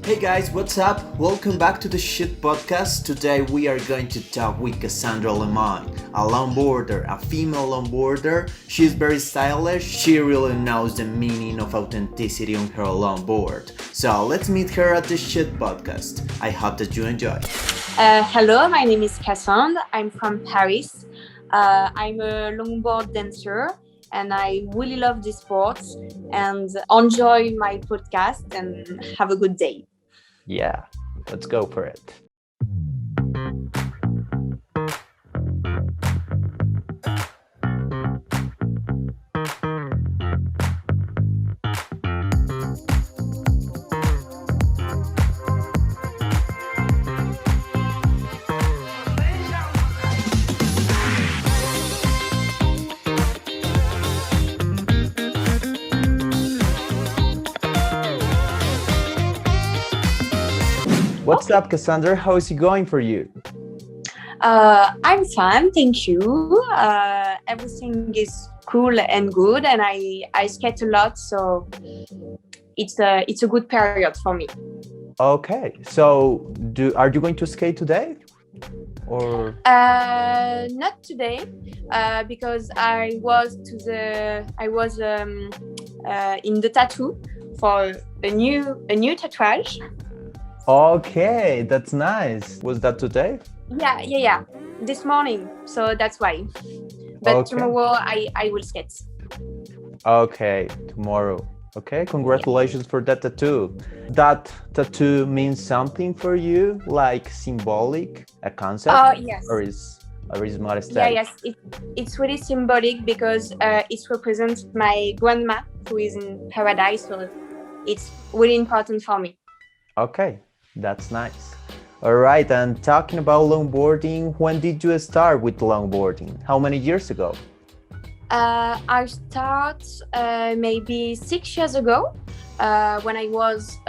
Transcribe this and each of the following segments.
Hey guys, what's up? Welcome back to the Shit Podcast. Today we are going to talk with Cassandre Lemoine, a longboarder, a female longboarder. She's very stylish. She really knows the meaning of authenticity on her longboard. So let's meet her at the Shit Podcast. I hope that you enjoy. Hello, my name is Cassandre. I'm from Paris. I'm a longboard dancer and I really love this sport and enjoy my podcast and have a good day. Yeah, let's go for it. What's up, Cassandre? How is it going for you? I'm fine, thank you. Everything is cool and good, and I skate a lot, so it's a good period for me. Okay, so are you going to skate today? Or not today, because I was in the tattoo for a new tattooage. okay, that's nice. Was that today? Yeah. This morning, so that's why. But Okay. tomorrow I will skate. Okay, tomorrow. Okay, congratulations for that tattoo. That tattoo means something for you, like symbolic, a concept? Yes. Or is more Yeah, aesthetic? yes. It's really symbolic because it represents my grandma who is in paradise, so it's really important for me. Okay, that's nice. All right, and talking about longboarding, when did you start with longboarding? How many years ago? I started maybe 6 years ago when I was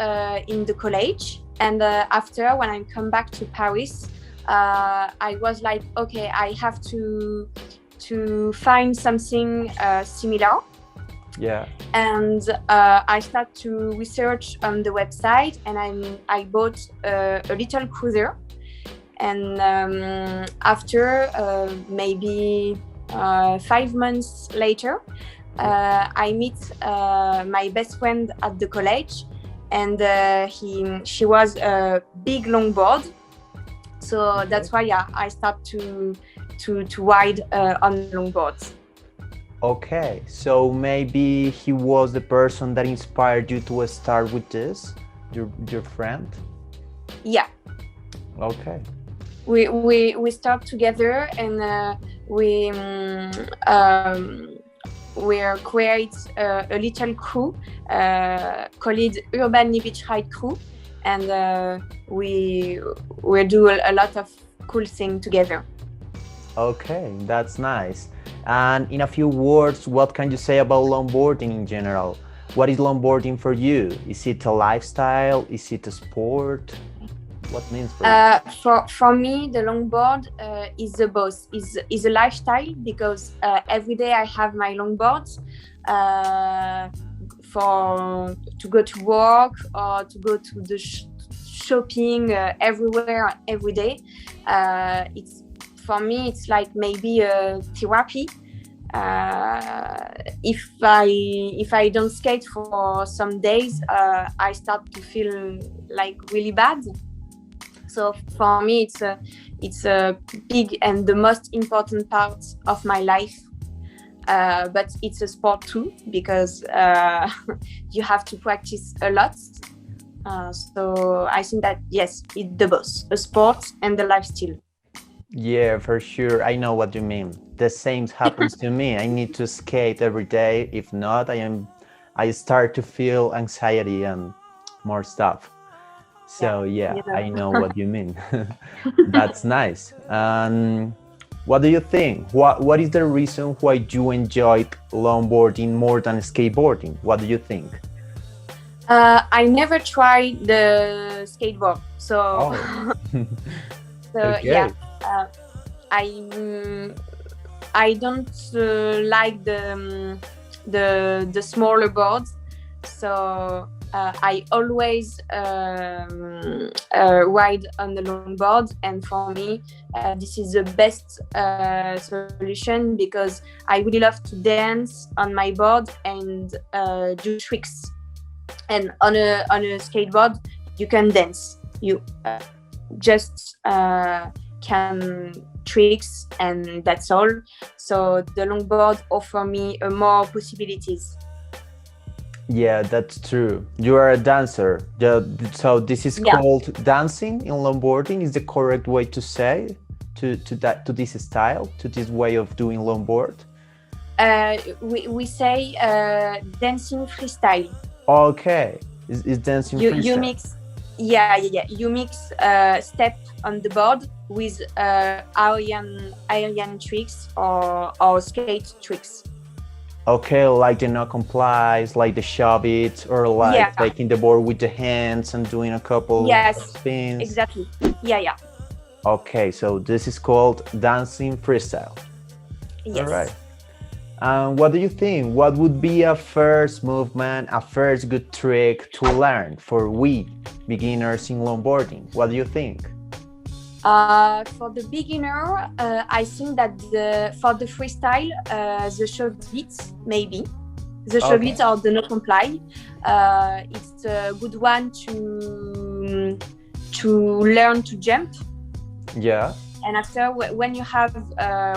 in the college, and after when I come back to Paris, I was like, okay, I have to find something similar. Yeah. And I started to research on the website, and I bought a little cruiser. And after maybe 5 months later, I meet my best friend at the college, and she was a big longboard. So that's why I started to ride on longboards. Okay, so maybe he was the person that inspired you to start with this, your friend? Yeah. Okay. We start together, and we create a little crew called Urban Beach Ride Crew, and we do a lot of cool things together. Okay, that's nice. And in a few words, what can you say about longboarding in general? What is longboarding for you? Is it a lifestyle? Is it a sport? What means for you? For me, the longboard is the boss. Is a lifestyle because every day I have my longboards to go to work or to go to the shopping everywhere every day. For me, it's like maybe a therapy. If I don't skate for some days, I start to feel like really bad. So for me, it's a big and the most important part of my life. But it's a sport too, because you have to practice a lot. So I think that yes, it's the both, a sport and the lifestyle. Yeah, for sure. I know what you mean. The same happens to me. I need to skate every day. If not, I start to feel anxiety and more stuff. So yeah, I know what you mean. That's nice. What do you think? What is the reason why you enjoyed longboarding more than skateboarding? What do you think? I never tried the skateboard, so Okay. yeah. I don't like the smaller boards, so I always ride on the longboard, and for me, this is the best solution because I really love to dance on my board and do tricks. And on a skateboard, you can dance. You just can tricks, and that's all. So the longboard offer me more possibilities. Yeah, that's true. You are a dancer. So this is called dancing in longboarding. Is the correct way to say to this style, to this way of doing longboard? We say dancing freestyle. Okay, is dancing freestyle? You mix, you mix step on the board with aerial tricks or skate tricks. Okay, like the no complies, like the shove it, or like taking the board with the hands and doing a couple of spins. Exactly. Yeah. Okay, so this is called dancing freestyle. Yes. All right. What do you think? What would be a first movement, a first good trick to learn for we beginners in longboarding? What do you think? For the beginner, I think that for the freestyle, the shove it, maybe. The shove it or the no comply. It's a good one to learn to jump. Yeah. And after, when you have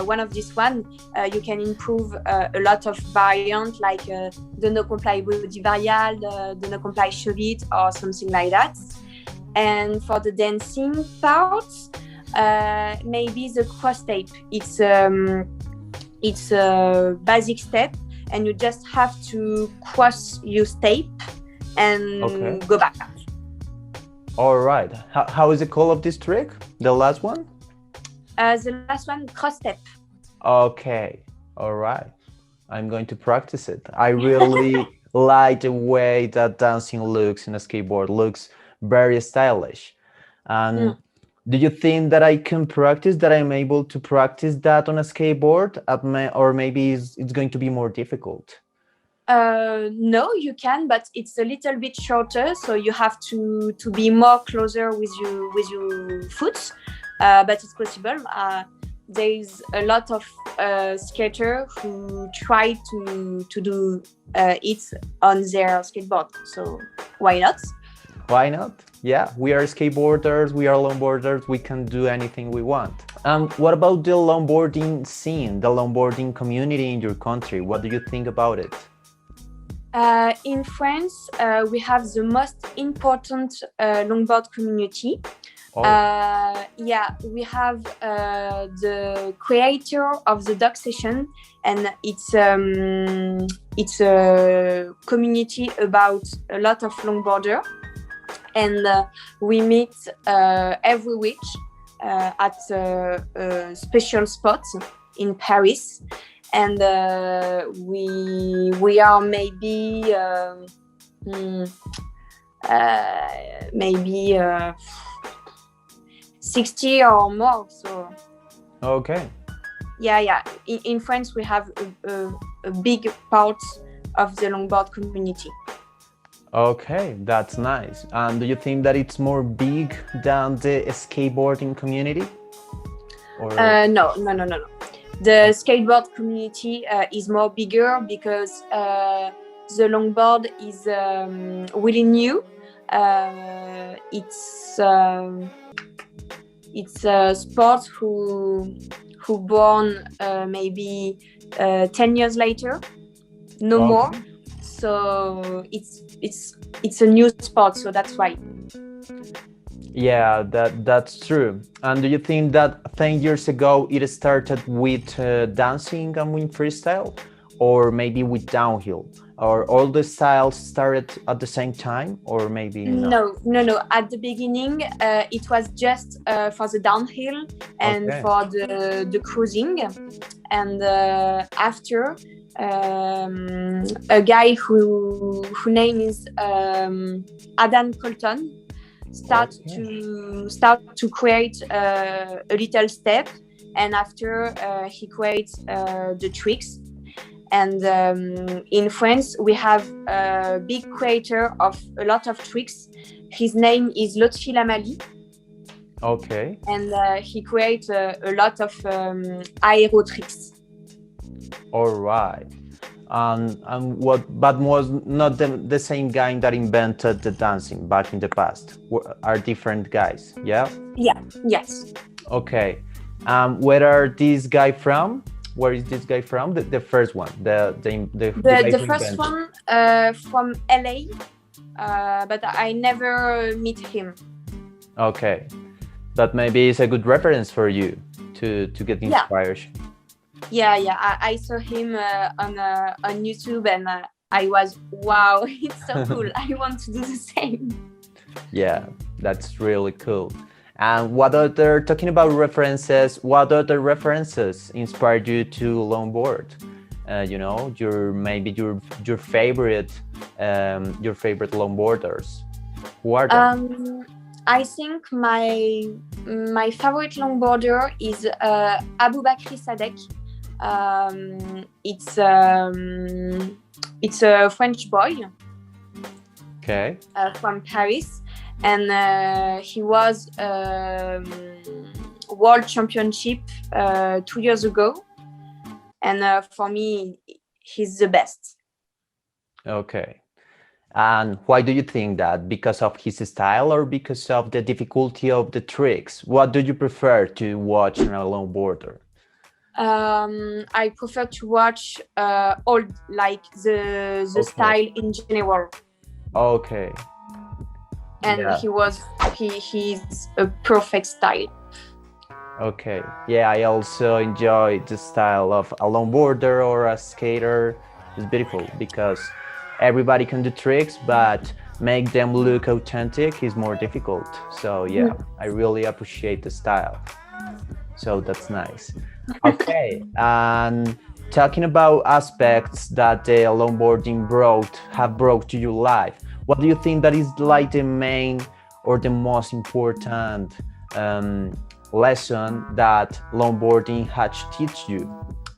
one of this one, you can improve a lot of variant like the no comply body varial, the no comply shove it, or something like that. And for the dancing part, maybe the cross tape. It's a basic step, and you just have to cross your tape and go back. All right. How is it called of this trick? The last one? The last one, cross step. Okay. All right. I'm going to practice it. I really like the way that dancing looks in a skateboard. Looks very stylish. And do you think that I can practice, that I'm able to practice that on a skateboard or maybe it's going to be more difficult? No, you can, but it's a little bit shorter, so you have to be more closer with your foot, but it's possible. There's a lot of skaters who try to do it on their skateboard, so why not? Why not? Yeah, we are skateboarders, we are longboarders, we can do anything we want. What about the longboarding scene, the longboarding community in your country? What do you think about it? In France, we have the most important longboard community. We have the creator of the dog session, and it's a community about a lot of longboarder. And we meet every week at a special spot in Paris, and we are maybe 60 or more. So in France we have a big part of the longboard community. Okay, that's nice. And do you think that it's more big than the skateboarding community? Or... No. The skateboard community is more bigger because the longboard is really new. It's a sport who born maybe 10 years later, no more. So it's a new sport, so that's why. Yeah, that's true. And do you think that 10 years ago it started with dancing and with freestyle, or maybe with downhill, or all the styles started at the same time, or maybe no? At the beginning, it was just for the downhill and for the cruising, and after. A guy who name is Adam Colton start to create a little step, and after he creates the tricks, And in France, we have a big creator of a lot of tricks. His name is Lotfi Lamali. Okay. And he creates a lot of aero tricks. All right. And what? But was not the same guy that invented the dancing back in the past. Are different guys? Yeah. Yeah. Yes. Okay. Where are this guy from? Where is this guy from? The first one. The guy who first invented. one from LA, but I never meet him. Okay. But maybe it's a good reference for you to get inspiration. Yeah. I saw him on YouTube, and I was, wow, it's so cool. I want to do the same. Yeah, that's really cool. And talking about references, what other references inspired you to longboard? Your favorite longboarders. Who are they? I think my favorite longboarder is Abu Bakri Sadek. It's a French boy. Okay. From Paris, and he was World Championship 2 years ago, and for me, he's the best. Okay. And why do you think that? Because of his style or because of the difficulty of the tricks? What do you prefer to watch in a longboarder? I prefer to watch all, like the style in general. Okay. And he's a perfect style. Okay. Yeah, I also enjoy the style of a longboarder or a skater. It's beautiful because everybody can do tricks, but make them look authentic is more difficult. So yeah, I really appreciate the style. So that's nice. Okay, and talking about aspects that the longboarding have brought to your life, what do you think that is like the main or the most important lesson that longboarding has teach you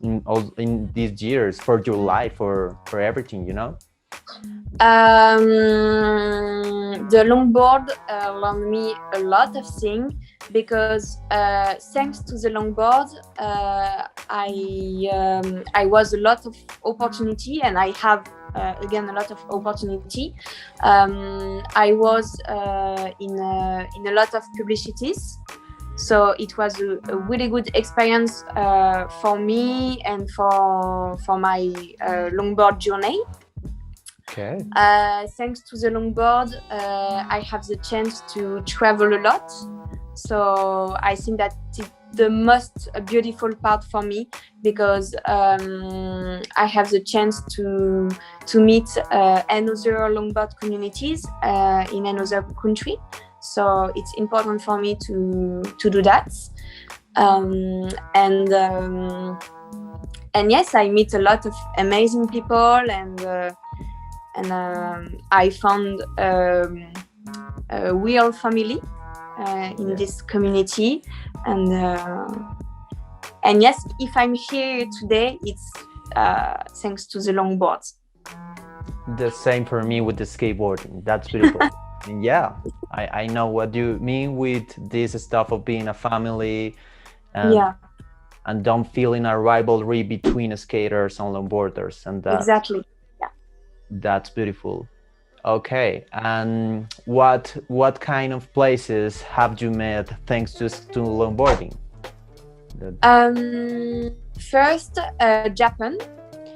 in these years for your life or for everything, The longboard learned me a lot of things because thanks to the longboard, I was a lot of opportunity, and I have again a lot of opportunity. I was in a lot of publicities, so it was a really good experience for me and for my longboard journey. Okay. Thanks to the longboard, I have the chance to travel a lot. So I think that it's the most beautiful part for me because I have the chance to meet another longboard communities in another country. So it's important for me to do that. And yes, I meet a lot of amazing people, and I found a real family in this community, and yes, if I'm here today, it's thanks to the longboards. The same for me with the skateboarding. That's beautiful. And yeah, I know what you mean with this stuff of being a family, and don't feeling a rivalry between skaters and longboarders, and exactly. That's beautiful. Okay, and what kind of places have you met thanks to longboarding? First, Japan.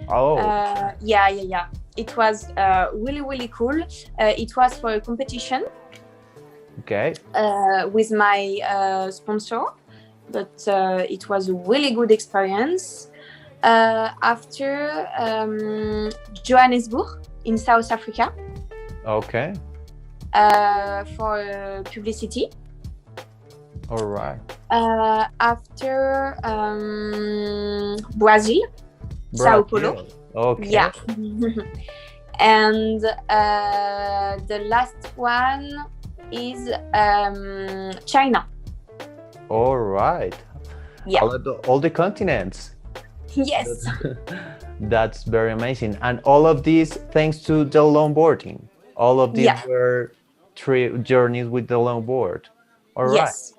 Oh. Yeah. It was really cool. It was for a competition. Okay. With my sponsor, but it was a really good experience. After Johannesburg in South Africa. Okay. For publicity. All right. After Brazil, Sao Paulo. Okay. Yeah. And the last one is China. All right. Yeah. All the continents. Yes. That's very amazing. And all of these thanks to the longboarding. All of these Yeah. were journeys with the longboard. All right. Yes.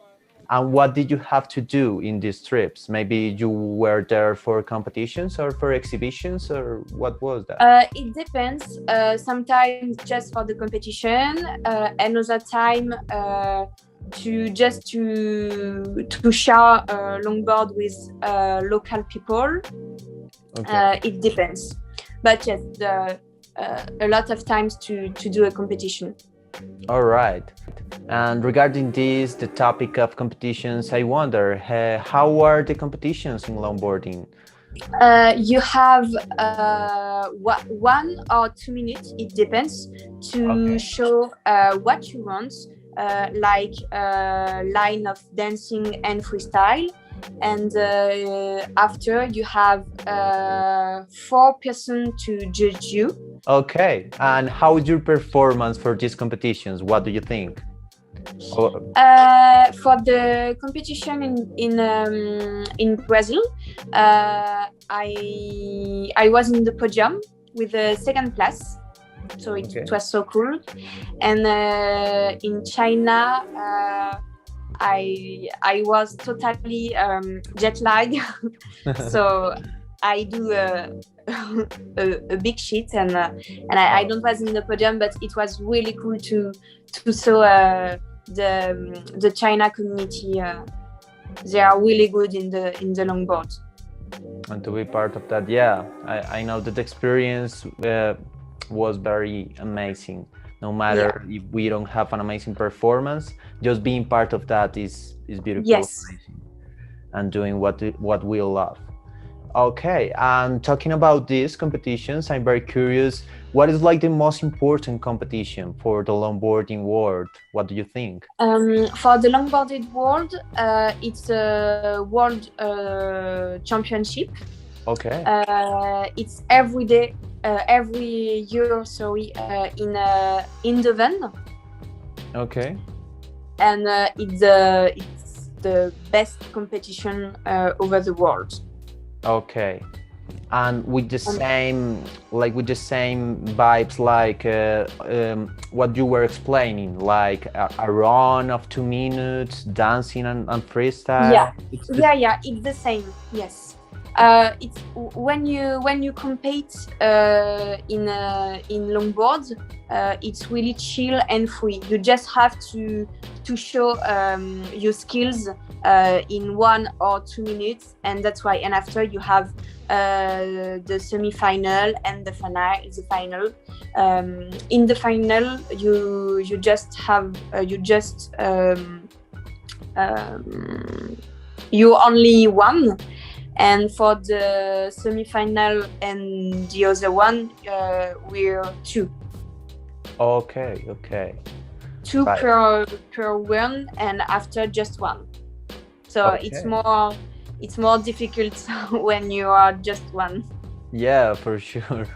And what did you have to do in these trips? Maybe you were there for competitions or for exhibitions, or what was that? It depends. Sometimes just for the competition, another time to share longboard with local people. Okay. It depends, but yes, a lot of times to do a competition. All right. And regarding this, the topic of competitions, I wonder, how are the competitions in longboarding? You have 1 or 2 minutes, it depends, to Okay. show what you want, like line of dancing and freestyle. And after you have 4 persons to judge you. Okay. And how is your performance for these competitions? What do you think? Oh, For the competition in Brazil, I was in the podium with the 2nd place, so it Okay. was so cool. And in China, I was totally jet lag, so I do a big shit, and I don't was in the podium, but it was really cool to saw the China community. They are really good in the longboard. and to be part of that, yeah, I know that the experience was very amazing. No matter if we don't have an amazing performance, just being part of that is beautiful. Yes. Amazing, and doing what we love. Okay, and talking about these competitions, I'm very curious, what is like the most important competition for the longboarding world? What do you think? For the longboarded world, it's a world championship. Okay. It's every year, sorry, in the van, Okay. and it's the best competition over the world. Okay. And with the same vibes, like what you were explaining, like a run of 2 minutes, dancing and freestyle. Yeah, It's it's the same. Yes, it's when you compete in longboard, it's really chill and free. You just have to show your skills in 1 or 2 minutes, and that's why. And after you have the semi-final and the final. In the final, you just have you only won, and for the semi-final and the other one, we're 2. okay. 2 Right. per win, and after just 1. So Okay. it's more difficult when you are just 1. Yeah, for sure.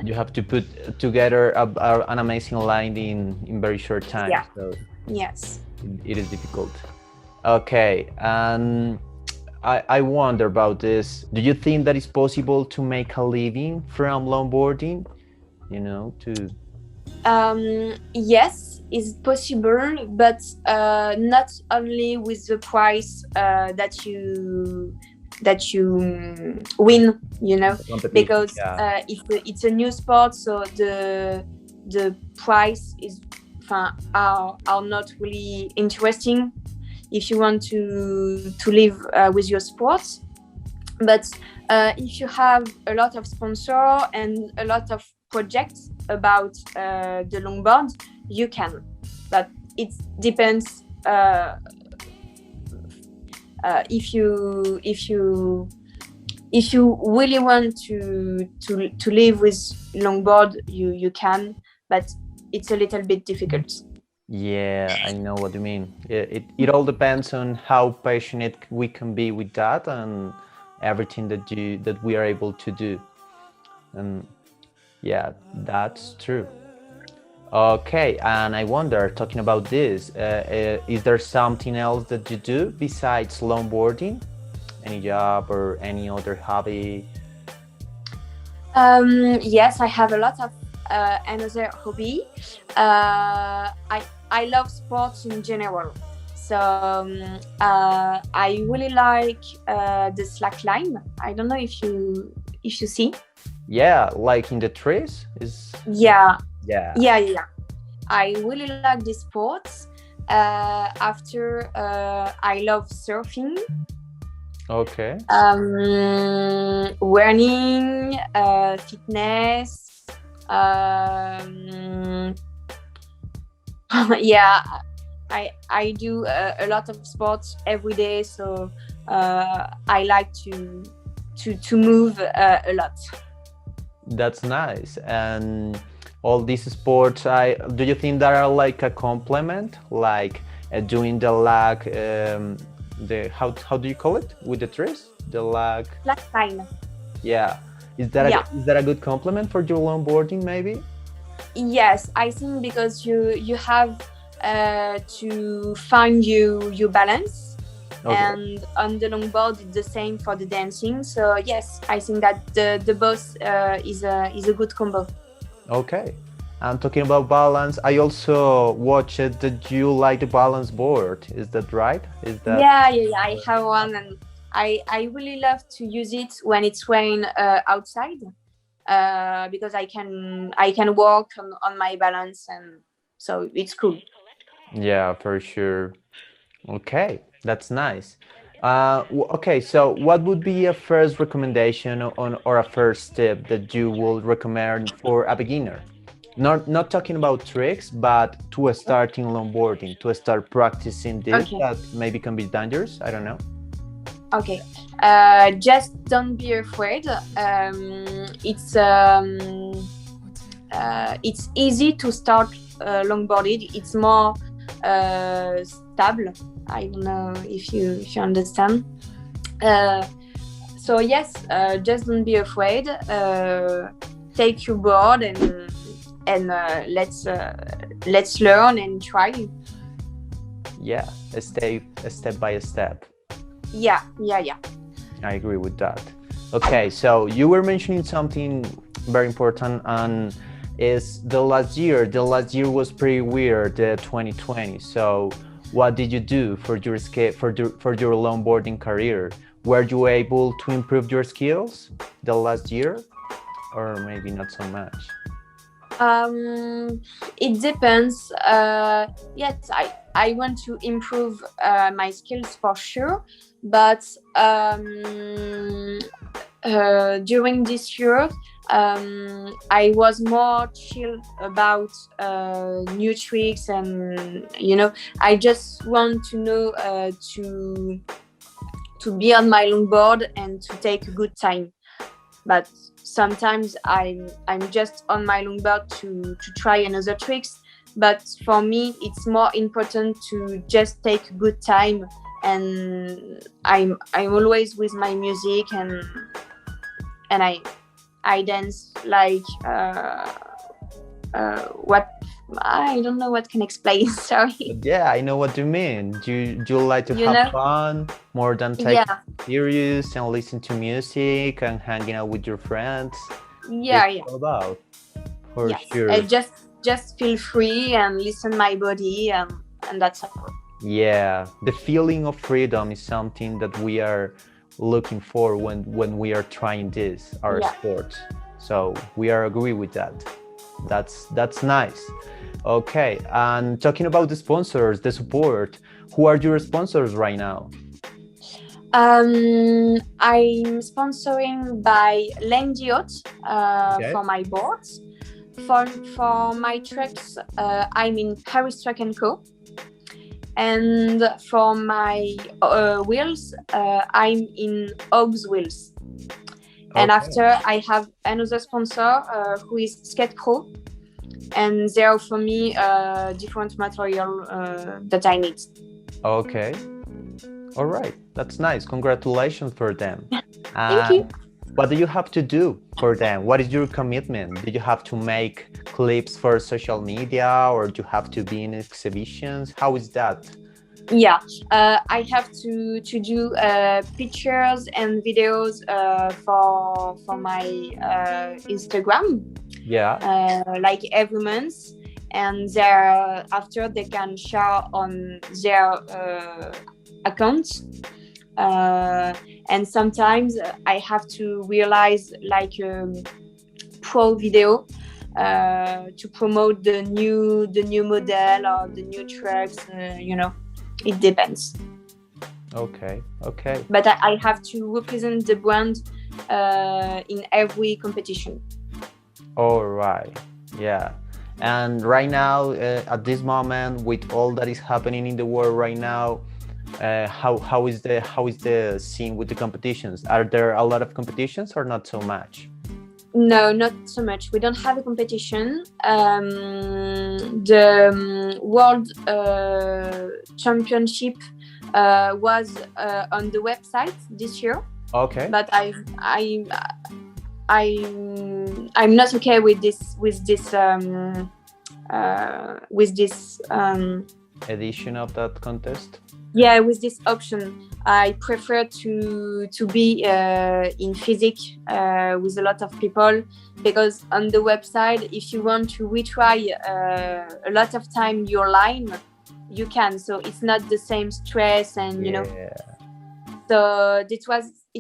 You have to put together an amazing line in very short time. Yeah. So Yes. it is difficult. Okay, and I wonder about this. Do you think that it's possible to make a living from longboarding? You know, to Yes, it's possible, but not only with the price that you win, you know, competition, because yeah. it's a new sport, so the price are not really interesting if you want to live with your sport. But if you have a lot of sponsor and a lot of projects about the longboard, you can. But it depends if you really want to live with longboard, you can, but it's a little bit difficult. Yeah, I know what you mean. It all depends on how passionate we can be with that and everything that we are able to do. And yeah, that's true. Okay, and I wonder, talking about this, is there something else that you do besides longboarding? Any job or any other hobby? Yes, I have a lot of another hobby. I love sports in general. So I really like the slackline. I don't know if you see. Yeah, like in the trees is. Yeah, Yeah. yeah. I really like the sports. After I love surfing, Okay. running, fitness. Um, yeah, I do a lot of sports every day, so I like to move a lot. That's nice. And all these sports, I do you think that are like a complement, like doing the lag, the how do you call it with the trees? The lag. Last time. Yeah. Is that Yeah. is that a good complement for your longboarding, maybe? Yes, I think because you have to find your balance, Okay. and on the longboard it's the same for the dancing. So yes, I think that the both is a good combo. Okay. And talking about balance, I also watched that you like the balance board. Is that right? Is that Yeah. I have one, and I really love to use it when it's rain outside, because I can walk on my balance, and so it's cool. Yeah, for sure. Okay, that's nice. Okay, so what would be a first recommendation on or a first tip that you would recommend for a beginner? Not talking about tricks, but to start in longboarding, to start practicing this Okay. that maybe can be dangerous. I don't know. Okay, just don't be afraid. It's easy to start longboarding. It's more stable. I don't know if you understand. So yes, just don't be afraid. Take your board and let's learn and try. Yeah, step by step. Yeah. I agree with that. Okay, so you were mentioning something very important, and is the last year. The last year was pretty weird, 2020. So, what did you do for your for your longboarding career? Were you able to improve your skills the last year, or maybe not so much? It depends. Yes, I want to improve my skills for sure, but during this year, I was more chill about new tricks, and I just want to know to be on my longboard and to take a good time. But sometimes I'm just on my longboard to try another tricks. But for me, it's more important to just take good time, and I'm always with my music, and I dance like what I don't know what can explain. Sorry. But yeah, I know what you mean. You like to You have know? fun more than take Yeah. it serious and listen to music and hanging out with your friends. Yeah. It's all about, for Yes. sure. I just feel free and listen my body, and that's all. Yeah, the feeling of freedom is something that we are looking for when we are trying this, our Yeah. sports. So we are agree with that. That's nice. Okay, and talking about the sponsors, the support, who are your sponsors right now? I'm sponsoring by Lengdiot Okay. for my boards. For my trucks, I'm in Paris Truck & Co. And for my wheels, I'm in Hogs Wheels. And Okay. after, I have another sponsor who is Skate Pro, and they offer me different material that I need. Okay. All right. That's nice. Congratulations for them. Thank you. What do you have to do for them? What is your commitment? Do you have to make clips for social media, or do you have to be in exhibitions? How is that? Yeah, I have to do pictures and videos for my Instagram, Yeah. like every month, and there after they can share on their accounts. And sometimes I have to realize like pro video to promote the new model or the new trucks. It depends. Okay. Okay. But I have to represent the brand in every competition. All right. Yeah. And right now, at this moment, with all that is happening in the world right now, how is the scene with the competitions? Are there a lot of competitions or not so much? No, not so much. We don't have a competition. The World Championship was on the website this year. Okay. But I'm not okay with this edition of that contest. Yeah, with this option. I prefer to be in physic with a lot of people, because on the website, if you want to retry a lot of time your line, you can. So it's not the same stress, and you know. So it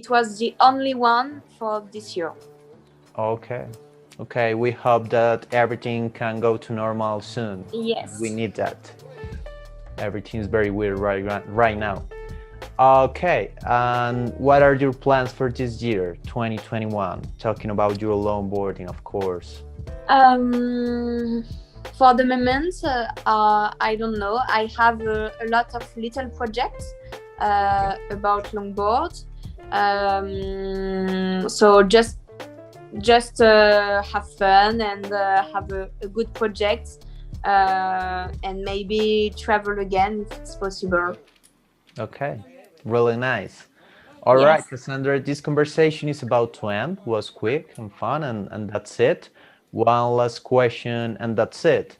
was the only one for this year. Okay. Okay. We hope that everything can go to normal soon. Yes. We need that. Everything is very weird right now. Okay, and what are your plans for this year, 2021? Talking about your longboarding, of course. For the moment, I don't know. I have a lot of little projects about longboard. So just have fun and have a good project. And maybe travel again if it's possible. Okay, really nice. All Yes. right, Cassandra, this conversation is about to end. It was quick and fun, and that's it. One last question, and that's it.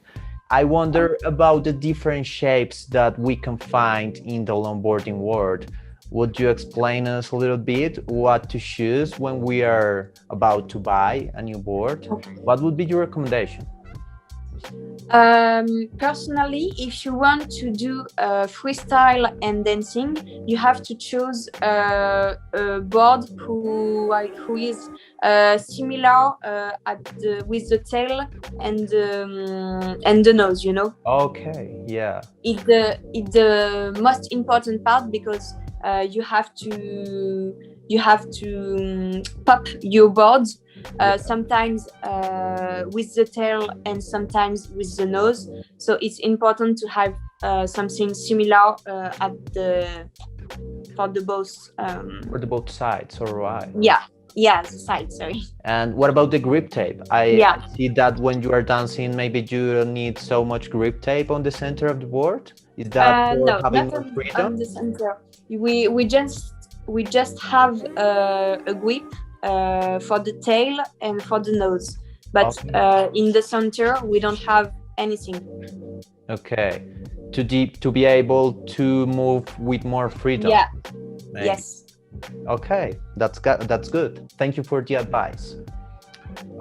I wonder about the different shapes that we can find in the longboarding world. Would you explain us a little bit what to choose when we are about to buy a new board? What would be your recommendation? Personally, if you want to do freestyle and dancing, you have to choose a board who is similar with the tail and the nose. You know. Okay. Yeah. It's the most important part, because you have to pop your board. Sometimes with the tail and sometimes with the nose, so it's important to have something similar for the both sides. All right. Yeah, the side, sorry. And what about the grip tape? I see that when you are dancing, maybe you don't need so much grip tape on the center of the board. Is that for no, having not more freedom? on the center. We just have a grip for the tail and for the nose, but in the center we don't have anything. Okay, to be able to move with more freedom. Yeah. Maybe. Yes. Okay, that's good. Thank you for the advice.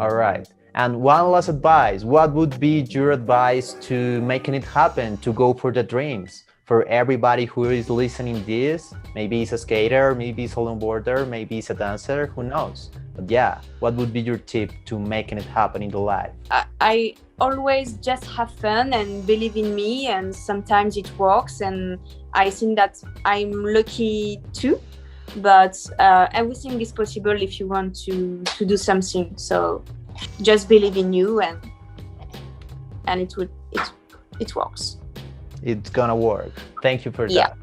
All right, and one last advice. What would be your advice to making it happen, to go for the dreams? For everybody who is listening this, maybe it's a skater, maybe it's a longboarder, maybe it's a dancer, who knows? But yeah, what would be your tip to making it happen in the life? I always just have fun and believe in me, and sometimes it works, and I think that I'm lucky too. But everything is possible if you want to do something. So just believe in you, and it works. It's gonna work. Thank you for that.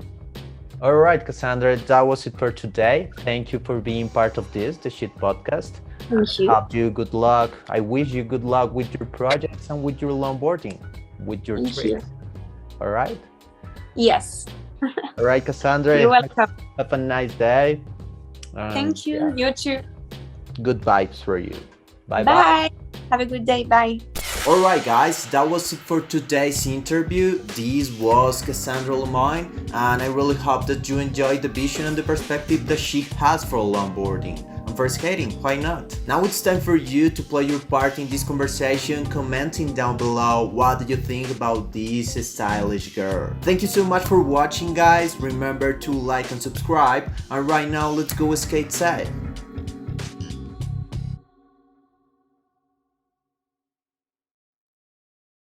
All right, Cassandra, that was it for today. Thank you for being part of the Shit Podcast. Thank you. I hope you good luck. I wish you good luck with your projects and with your longboarding, with your trips. All right? Yes. All right, Cassandra. You're welcome. Have a nice day. Thank you. You too. Good vibes for you. Bye-bye. Bye. Have a good day. Bye. Alright guys, that was it for today's interview. This was Cassandre Lemoine, and I really hope that you enjoyed the vision and the perspective that she has for longboarding. And for skating, why not? Now it's time for you to play your part in this conversation, commenting down below what do you think about this stylish girl. Thank you so much for watching guys, remember to like and subscribe, and right now let's go skate safe.